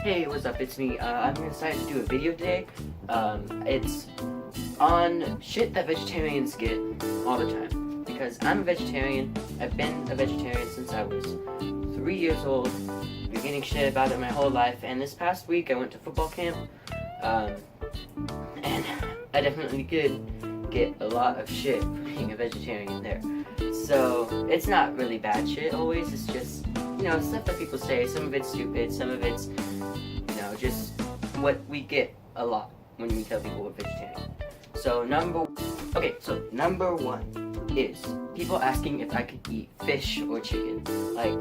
Hey, what's up? It's me. I'm excited to do a video today. It's on shit that vegetarians get all the time. Because I'm a vegetarian. I've been a vegetarian since I was 3 years old. Been getting shit about it my whole life. And this past week I went to football camp. And I definitely did get a lot of shit for being a vegetarian there. So it's not really bad shit always. It's just, stuff that people say. Some of it's stupid. Some of it's just what we get a lot when we tell people we're vegetarian. So number one is people asking if I could eat fish or chicken. Like,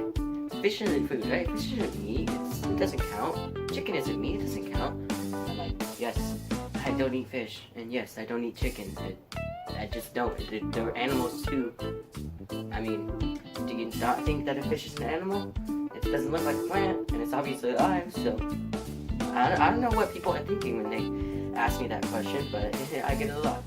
fish isn't food, right? Fish isn't meat. It doesn't count. Chicken isn't meat. It doesn't count. I'm like, yes, I don't eat fish, and yes, I don't eat chicken. I just don't. They're animals too. I mean, do you not think that a fish is an animal? It doesn't look like a plant, and it's obviously alive, so I don't know what people are thinking when they ask me that question, but I get it a lot.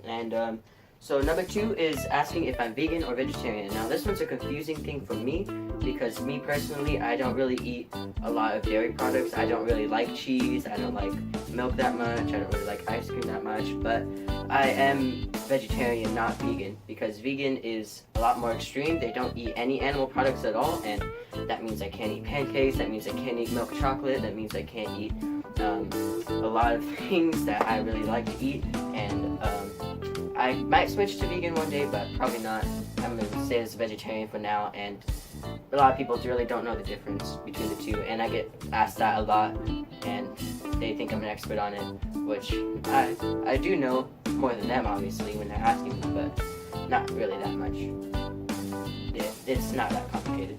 And so number two is asking if I'm vegan or vegetarian. Now this one's a confusing thing for me, because me personally, I don't really eat a lot of dairy products. I don't really like cheese. I don't like milk that much. I don't really like ice cream that much, but I am vegetarian, not vegan, because vegan is a lot more extreme. They don't eat any animal products at all, and that means I can't eat pancakes, that means I can't eat milk chocolate, that means I can't eat a lot of things that I really like to eat, and I might switch to vegan one day, but probably not. I'm going to stay as a vegetarian for now, and a lot of people really don't know the difference between the two, and I get asked that a lot, and they think I'm an expert on it, which I do know more than them, obviously, when they're asking me, but not really that much. It's not that complicated.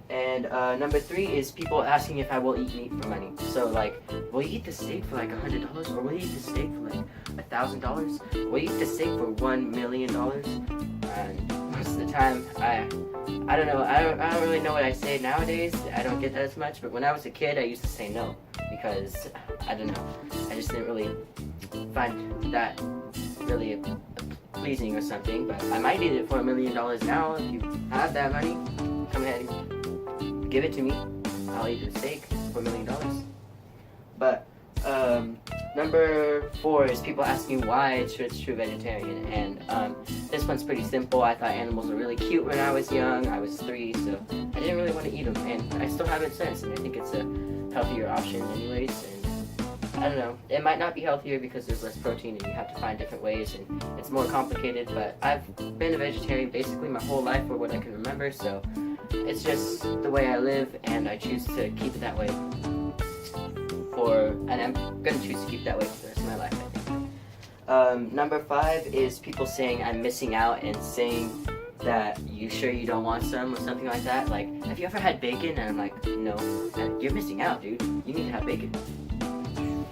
And number three is people asking if I will eat meat for money. So like, will you eat the steak for like $100? Or will you eat the steak for like $1,000? Will you eat the steak for $1 million? And most of the time, I don't know. I don't really know what I say nowadays. I don't get that as much. But when I was a kid, I used to say no, because I don't know. I just didn't really find that really pleasing or something. But I might eat it for $1 million now. If you have that money, come ahead and give it to me. I'll eat a steak for $1 million. But number four is people asking why I switched to vegetarian, and this one's pretty simple. I thought animals were really cute when I was young. I was 3, so I didn't really want to eat them, and I still haven't since, and I think it's a healthier option anyways. And I don't know, it might not be healthier because there's less protein and you have to find different ways, and it's more complicated, but I've been a vegetarian basically my whole life, for what I can remember, so it's just the way I live, and I choose to keep it that way and I'm gonna choose to keep it that way for the rest of my life, I think. Number five is people saying I'm missing out, and saying that you sure you don't want some, or something like that. Like, have you ever had bacon? And I'm like, no. And you're missing out, dude. You need to have bacon.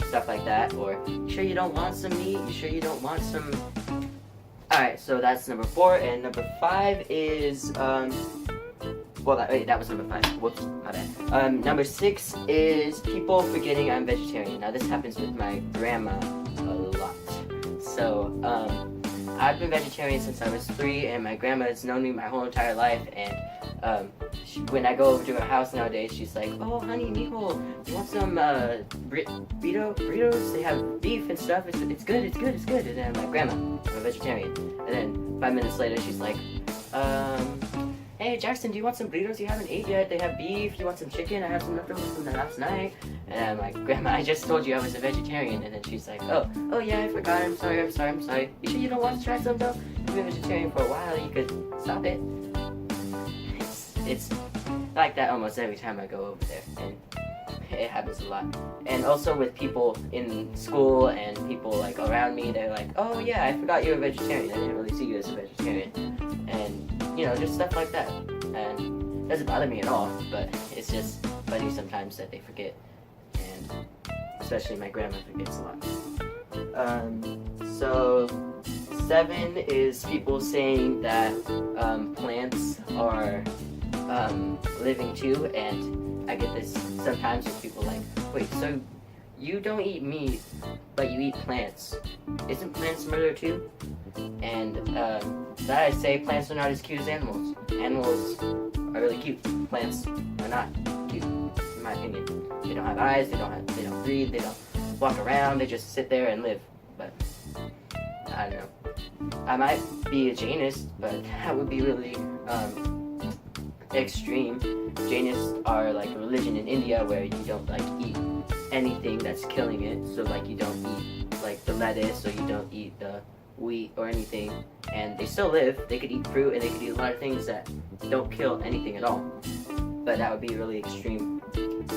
Stuff like that. Or, you sure you don't want some meat? You sure you don't want some... Alright, so that's number four. And number five is, that was number 5. Whoops, my bad. Number 6 is people forgetting I'm vegetarian. Now, this happens with my grandma a lot. So, I've been vegetarian since I was 3, and my grandma has known me my whole entire life, and when I go over to her house nowadays, she's like, oh, honey, mijo, you want some burritos? They have beef and stuff. It's good. And then I'm like, Grandma, I'm a vegetarian. And then 5 minutes later, she's like, hey, Jackson, do you want some burritos? You haven't ate yet. They have beef. You want some chicken? I have some leftovers from the last night. And I'm like, Grandma, I just told you I was a vegetarian. And then she's like, oh yeah, I forgot. I'm sorry. You sure you don't want to try some, though? You've been vegetarian for a while. You could stop it. It's like that almost every time I go over there. And it happens a lot. And also with people in school and people like around me, they're like, oh yeah, I forgot you're a vegetarian. I didn't really see you as a vegetarian. And just stuff like that. And it doesn't bother me at all, but it's just funny sometimes that they forget. And especially my grandma forgets a lot. So 7 is people saying that plants are living too, and I get this sometimes with people like, wait, so you don't eat meat, but you eat plants. Isn't plants murder too? And that I say plants are not as cute as animals. Animals are really cute. Plants are not cute, in my opinion. don't have eyes, they don't breathe, they don't walk around, they just sit there and live. But I don't know. I might be a Jainist, but that would be really extreme. Jainists are like a religion in India where you don't like eat anything that's killing it. So like you don't eat like the lettuce, or you don't eat the wheat or anything, and they still live. They could eat fruit and they could eat a lot of things that don't kill anything at all. But that would be a really extreme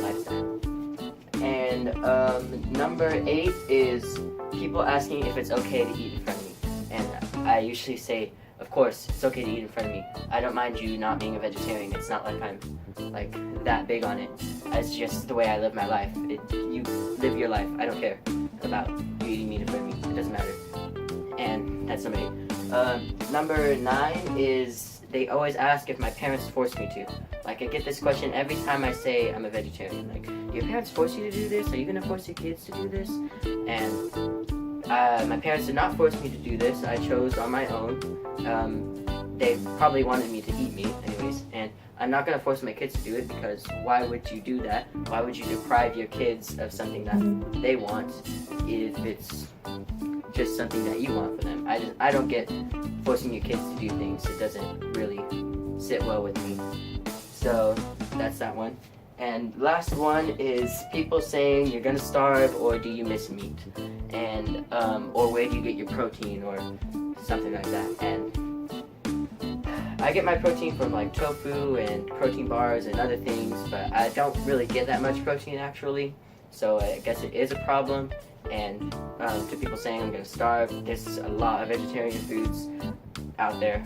lifestyle. And number 8 is people asking if it's okay to eat in front of me. And I usually say, of course, it's okay to eat in front of me. I don't mind you not being a vegetarian. It's not like I'm like that big on it. It's just the way I live my life. You live your life. I don't care about you eating meat in front of me. It doesn't matter. And that's number 8. Number 9 is they always ask if my parents force me to. Like I get this question every time I say I'm a vegetarian. Like, do your parents force you to do this? Are you gonna force your kids to do this? And my parents did not force me to do this. I chose on my own. They probably wanted me to eat meat anyways, and I'm not gonna force my kids to do it, because why would you do that? Why would you deprive your kids of something that they want if it's just something that you want for them? I don't get forcing your kids to do things. It doesn't really sit well with me. So that's that one. And last one is people saying you're gonna starve, or do you miss meat? And or where do you get your protein, or something like that. And I get my protein from like tofu and protein bars and other things, but I don't really get that much protein actually. So I guess it is a problem. And to people saying I'm gonna starve, there's a lot of vegetarian foods out there.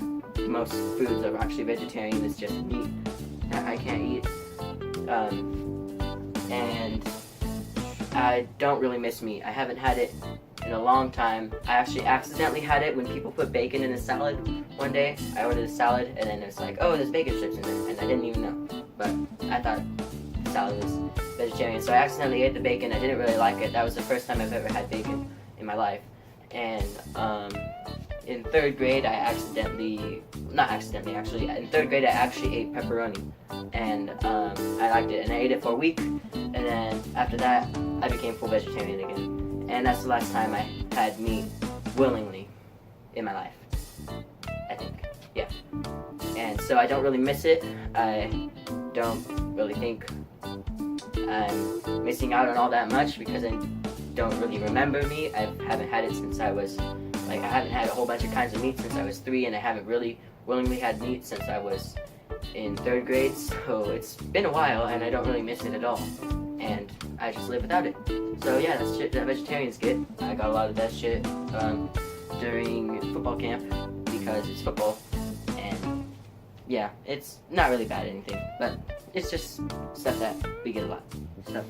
Most foods are actually vegetarian. It's just meat that I can't eat. And I don't really miss meat. I haven't had it in a long time. I actually accidentally had it when people put bacon in a salad one day. I ordered a salad and then it's like, oh, there's bacon strips in there, and I didn't even know. But I thought the salad was vegetarian, so I accidentally ate the bacon. I didn't really like it. That was the first time I've ever had bacon in my life. And in 3rd grade, in 3rd grade I actually ate pepperoni, and I liked it, and I ate it for a week, and then after that I became full vegetarian again. And that's the last time I had meat willingly in my life, I think. Yeah. And so I don't really miss it. I don't really think I'm missing out on all that much, because I don't really remember meat. I haven't had it since I haven't had a whole bunch of kinds of meat since I was 3, and I haven't really willingly had meat since I was in 3rd grade, so it's been a while, and I don't really miss it at all. And I just live without it. So yeah, that's shit that vegetarians get. I got a lot of that shit during football camp, because it's football, and yeah, it's not really bad or anything, but it's just stuff that we get a lot. So